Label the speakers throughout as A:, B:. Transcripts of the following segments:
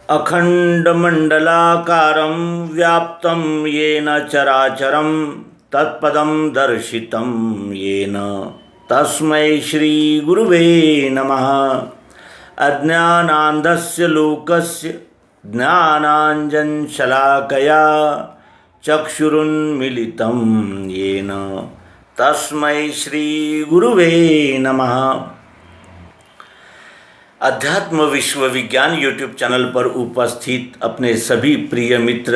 A: अखंडमंडलाकारं व्याप्तं येन चराचरं तत्पदं दर्शितं येन तस्मै श्रीगुरुवे नमः। अज्ञानान्धस्य लोकस्य ज्ञानाञ्जनशलाकया चक्षुरुन्मीलितं येन तस्मै श्रीगुरुवे नमः। अध्यात्म विश्व विज्ञान यूट्यूब चैनल पर उपस्थित अपने सभी प्रिय मित्र,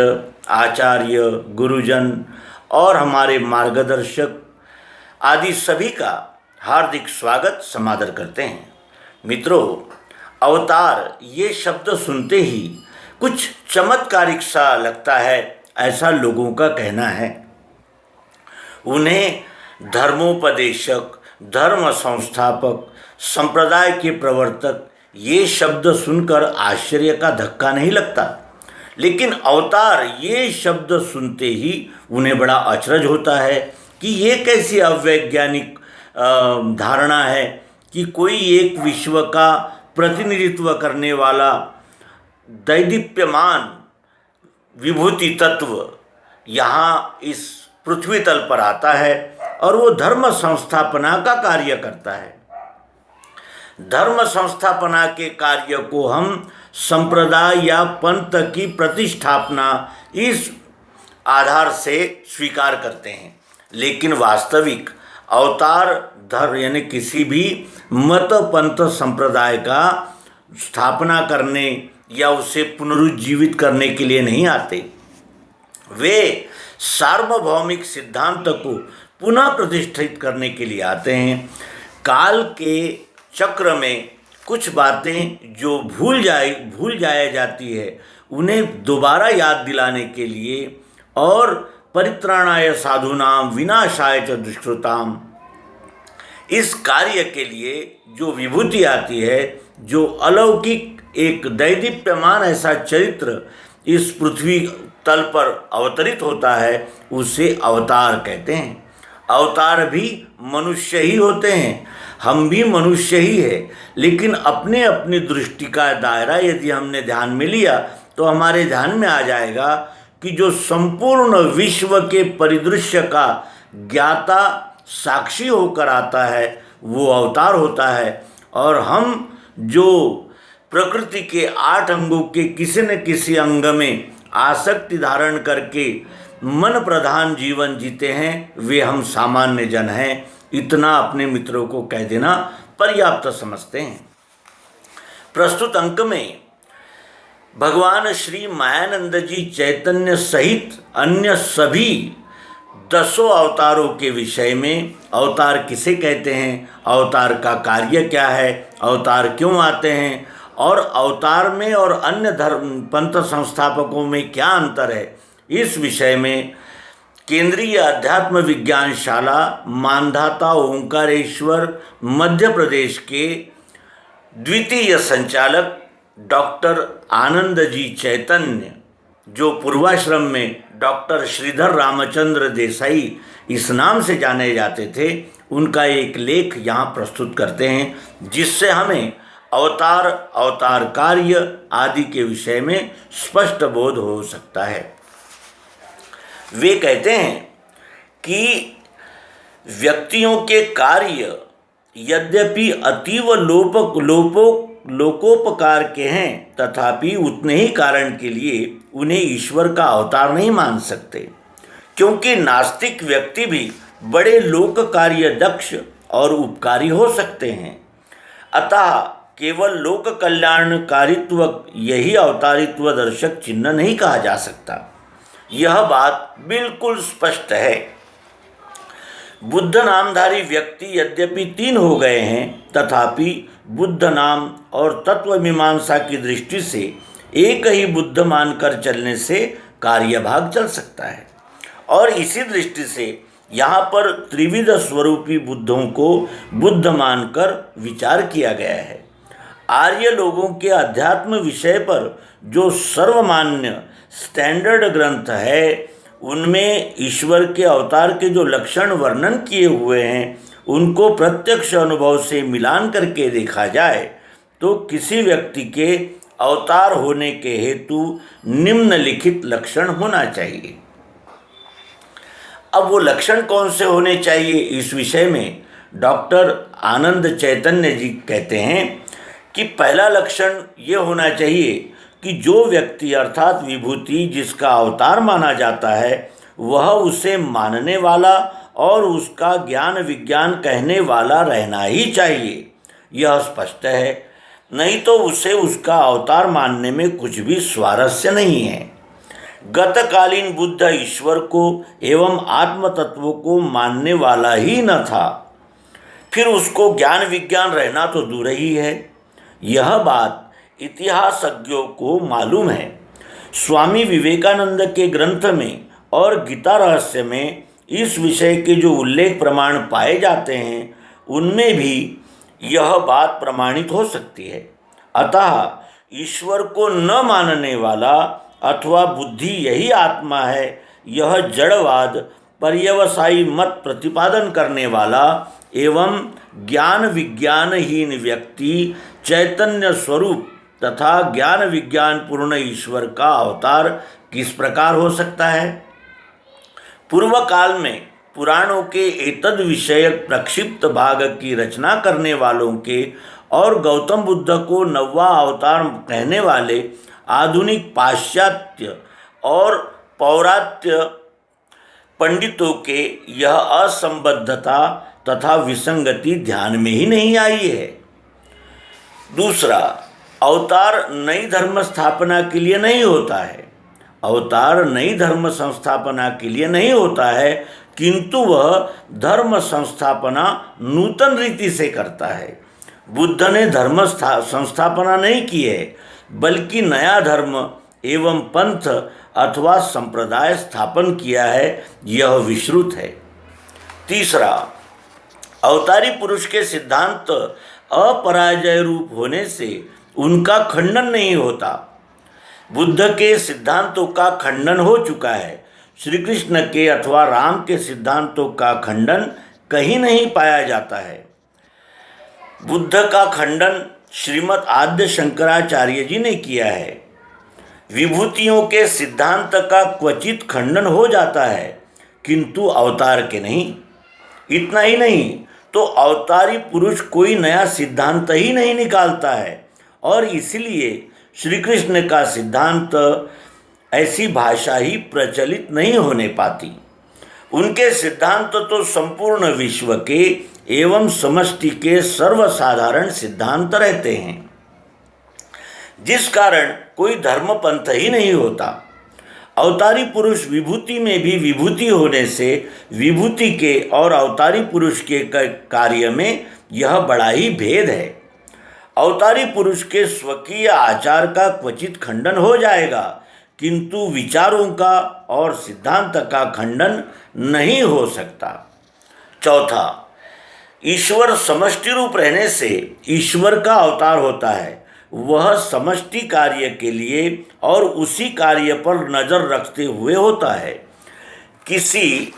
A: आचार्य, गुरुजन और हमारे मार्गदर्शक आदि सभी का हार्दिक स्वागत समादर करते हैं। मित्रों, अवतार ये शब्द सुनते ही कुछ चमत्कारिक सा लगता है, ऐसा लोगों का कहना है। उन्हें धर्मोपदेशक, धर्म संस्थापक, संप्रदाय के प्रवर्तक ये शब्द सुनकर आश्चर्य का धक्का नहीं लगता, लेकिन अवतार ये शब्द सुनते ही उन्हें बड़ा अचरज होता है कि ये कैसी अवैज्ञानिक धारणा है कि कोई एक विश्व का प्रतिनिधित्व करने वाला दैदीप्यमान विभूति तत्व यहाँ इस पृथ्वी तल पर आता है और वो धर्म संस्थापना का कार्य करता है। धर्म संस्थापना के कार्य को हम संप्रदाय या पंथ की प्रतिष्ठापना इस आधार से स्वीकार करते हैं, लेकिन वास्तविक अवतार धर्म यानी किसी भी मत पंथ संप्रदाय का स्थापना करने या उसे पुनरुज्जीवित करने के लिए नहीं आते। वे सार्वभौमिक सिद्धांत को पुनः प्रतिष्ठित करने के लिए आते हैं। काल के चक्र में कुछ बातें जो भूल जाया जाती है उन्हें दोबारा याद दिलाने के लिए और परित्राणाय साधूनाम विनाशाय च दुष्कृताम, इस कार्य के लिए जो विभूति आती है, जो अलौकिक एक दैदीप्यमान ऐसा चरित्र इस पृथ्वी तल पर अवतरित होता है, उसे अवतार कहते हैं। अवतार भी मनुष्य ही होते हैं, हम भी मनुष्य ही है, लेकिन अपने अपनी दृष्टि का दायरा यदि हमने ध्यान में लिया तो हमारे ध्यान में आ जाएगा कि जो संपूर्ण विश्व के परिदृश्य का ज्ञाता साक्षी होकर आता है वो अवतार होता है। और हम जो प्रकृति के 8 अंगों के किसी न किसी अंग में आसक्ति धारण करके मन प्रधान जीवन जीते हैं, वे हम सामान्य जन हैं। इतना अपने मित्रों को कह देना पर्याप्त समझते हैं। प्रस्तुत अंक में भगवान श्री मायानंद जी चैतन्य सहित अन्य सभी 10 अवतारों के विषय में, अवतार किसे कहते हैं, अवतार का कार्य क्या है, अवतार क्यों आते हैं और अवतार में और अन्य धर्म पंथ संस्थापकों में क्या अंतर है, इस विषय में केंद्रीय अध्यात्म विज्ञान शाला मानधाता ओंकारेश्वर मध्य प्रदेश के द्वितीय संचालक डॉक्टर आनंद जी चैतन्य, जो पूर्वाश्रम में डॉक्टर श्रीधर रामचंद्र देसाई इस नाम से जाने जाते थे, उनका एक लेख यहाँ प्रस्तुत करते हैं, जिससे हमें अवतार, अवतार कार्य आदि के विषय में स्पष्ट बोध हो सकता है। वे कहते हैं कि व्यक्तियों के कार्य यद्यपि अतीव लोकोपकार के हैं, तथापि उतने ही कारण के लिए उन्हें ईश्वर का अवतार नहीं मान सकते, क्योंकि नास्तिक व्यक्ति भी बड़े लोक कार्य दक्ष और उपकारी हो सकते हैं। अतः केवल लोक कल्याणकारित्व यही अवतारित्व दर्शक चिन्ह नहीं कहा जा सकता। यह बात बिल्कुल स्पष्ट है। बुद्ध नामधारी व्यक्ति यद्यपि 3 हो गए हैं, तथापि बुद्ध नाम और तत्व मीमांसा की दृष्टि से एक ही बुद्ध मानकर चलने से कार्यभाग चल सकता है। और इसी दृष्टि से यहाँ पर त्रिविध स्वरूपी बुद्धों को बुद्ध मानकर विचार किया गया है। आर्य लोगों के अध्यात्म विषय पर जो सर्वमान्य स्टैंडर्ड ग्रंथ है, उनमें ईश्वर के अवतार के जो लक्षण वर्णन किए हुए हैं, उनको प्रत्यक्ष अनुभव से मिलान करके देखा जाए तो किसी व्यक्ति के अवतार होने के हेतु निम्नलिखित लक्षण होना चाहिए। अब वो लक्षण कौन से होने चाहिए, इस विषय में डॉक्टर आनंद चैतन्य जी कहते हैं कि पहला लक्षण ये होना चाहिए कि जो व्यक्ति अर्थात विभूति जिसका अवतार माना जाता है वह उसे मानने वाला और उसका ज्ञान विज्ञान कहने वाला रहना ही चाहिए, यह स्पष्ट है। नहीं तो उसे उसका अवतार मानने में कुछ भी स्वारस्य नहीं है। गतकालीन बुद्ध ईश्वर को एवं आत्म तत्वों को मानने वाला ही न था, फिर उसको ज्ञान विज्ञान रहना तो दूर ही है। यह बात इतिहासज्ञों को मालूम है। स्वामी विवेकानंद के ग्रंथ में और गीता रहस्य में इस विषय के जो उल्लेख प्रमाण पाए जाते हैं उनमें भी यह बात प्रमाणित हो सकती है। अतः ईश्वर को न मानने वाला अथवा बुद्धि यही आत्मा है, यह जड़वाद पर्यवसायी मत प्रतिपादन करने वाला एवं ज्ञान विज्ञानहीन व्यक्ति चैतन्य स्वरूप तथा ज्ञान विज्ञान पूर्ण ईश्वर का अवतार किस प्रकार हो सकता है। पूर्व काल में पुराणों के एतद विषयक प्रक्षिप्त भाग की रचना करने वालों के और गौतम बुद्ध को नौवा अवतार कहने वाले आधुनिक पाश्चात्य और पौरात्य पंडितों के यह असंबद्धता तथा विसंगति ध्यान में ही नहीं आई है। दूसरा, अवतार नई धर्म स्थापना के लिए नहीं होता है। अवतार नई धर्म संस्थापना के लिए नहीं होता है, किंतु वह धर्म संस्थापना नूतन रीति से करता है। बुद्ध ने धर्म संस्थापना नहीं की है, बल्कि नया धर्म एवं पंथ अथवा संप्रदाय स्थापन किया है, यह विश्रुत है। तीसरा, अवतारी पुरुष के सिद्धांत अपराजय रूप होने से उनका खंडन नहीं होता। बुद्ध के सिद्धांतों का खंडन हो चुका है। श्री कृष्ण के अथवा राम के सिद्धांतों का खंडन कहीं नहीं पाया जाता है। बुद्ध का खंडन श्रीमद् आद्य शंकराचार्य जी ने किया है। विभूतियों के सिद्धांत का क्वचित खंडन हो जाता है, किंतु अवतार के नहीं। इतना ही नहीं तो अवतारी पुरुष कोई नया सिद्धांत ही नहीं निकालता है, और इसलिए श्री कृष्ण का सिद्धांत ऐसी भाषा ही प्रचलित नहीं होने पाती। उनके सिद्धांत तो संपूर्ण विश्व के एवं समष्टि के सर्वसाधारण सिद्धांत रहते हैं, जिस कारण कोई धर्म पंथ ही नहीं होता। अवतारी पुरुष विभूति में भी विभूति होने से विभूति के और अवतारी पुरुष के कार्य में यह बड़ा ही भेद है। अवतारी पुरुष के स्वकीय आचार का क्वचित खंडन हो जाएगा, किंतु विचारों का और सिद्धांत का खंडन नहीं हो सकता। चौथा, ईश्वर समष्टि रूप रहने से ईश्वर का अवतार होता है। वह समष्टि कार्य के लिए और उसी कार्य पर नज़र रखते हुए होता है, किसी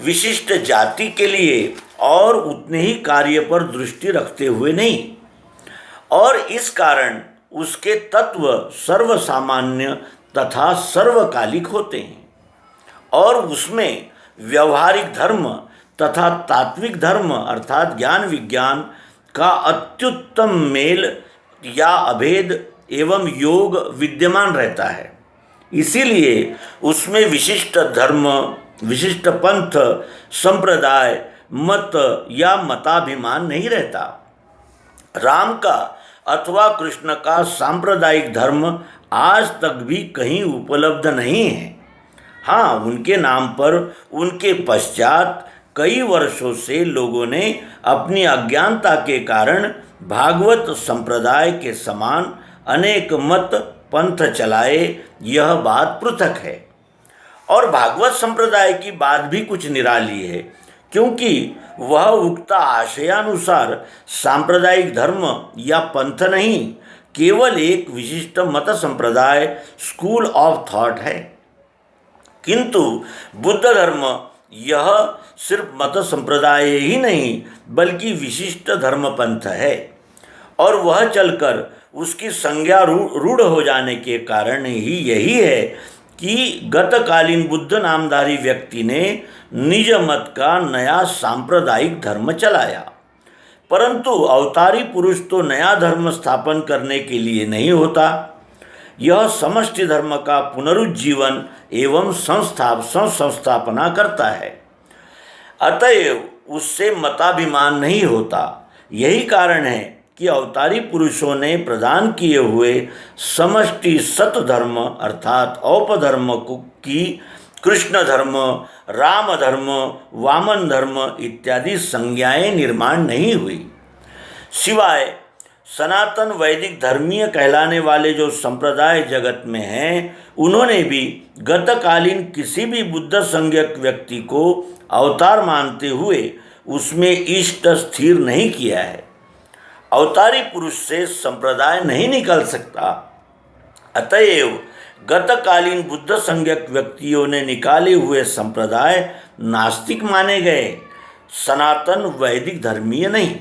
A: विशिष्ट जाति के लिए और उतने ही कार्य पर दृष्टि रखते हुए नहीं। और इस कारण उसके तत्व सर्वसामान्य तथा सर्वकालिक होते हैं, और उसमें व्यवहारिक धर्म तथा तात्विक धर्म अर्थात ज्ञान विज्ञान का अत्युत्तम मेल या अभेद एवं योग विद्यमान रहता है। इसीलिए उसमें विशिष्ट धर्म, विशिष्ट पंथ, संप्रदाय, मत या मताभिमान नहीं रहता। राम का अथवा कृष्ण का सांप्रदायिक धर्म आज तक भी कहीं उपलब्ध नहीं है। हाँ, उनके नाम पर उनके पश्चात कई वर्षों से लोगों ने अपनी अज्ञानता के कारण भागवत संप्रदाय के समान अनेक मत पंथ चलाए, यह बात पृथक है। और भागवत संप्रदाय की बात भी कुछ निराली है, क्योंकि वह उक्त आशयानुसार सांप्रदायिक धर्म या पंथ नहीं, केवल एक विशिष्ट मत संप्रदाय स्कूल ऑफ थॉट है। किंतु बुद्ध धर्म यह सिर्फ मत संप्रदाय ही नहीं बल्कि विशिष्ट धर्म पंथ है, और वह चलकर उसकी संज्ञा रूढ़ हो जाने के कारण ही यही है कि गतकालीन बुद्ध नामधारी व्यक्ति ने निज मत का नया सांप्रदायिक धर्म चलाया। परंतु अवतारी पुरुष तो नया धर्म स्थापन करने के लिए नहीं होता, यह समष्टि धर्म का पुनरुज्जीवन एवं संस्थापना करता है। अतएव उससे मताभिमान नहीं होता। यही कारण है कि अवतारी पुरुषों ने प्रदान किए हुए समष्टि सत धर्म अर्थात औपधर्म की कृष्ण धर्म, राम धर्म, वामन धर्म इत्यादि संज्ञाएं निर्माण नहीं हुई। सिवाय सनातन वैदिक धर्मीय कहलाने वाले जो संप्रदाय जगत में हैं, उन्होंने भी गतकालीन किसी भी बुद्ध संज्ञक व्यक्ति को अवतार मानते हुए उसमें इष्ट स्थिर नहीं किया है। अवतारी पुरुष से संप्रदाय नहीं निकल सकता। अतएव गतकालीन बुद्ध संज्ञक व्यक्तियों ने निकाले हुए संप्रदाय नास्तिक माने गए, सनातन वैदिक धर्मीय नहीं।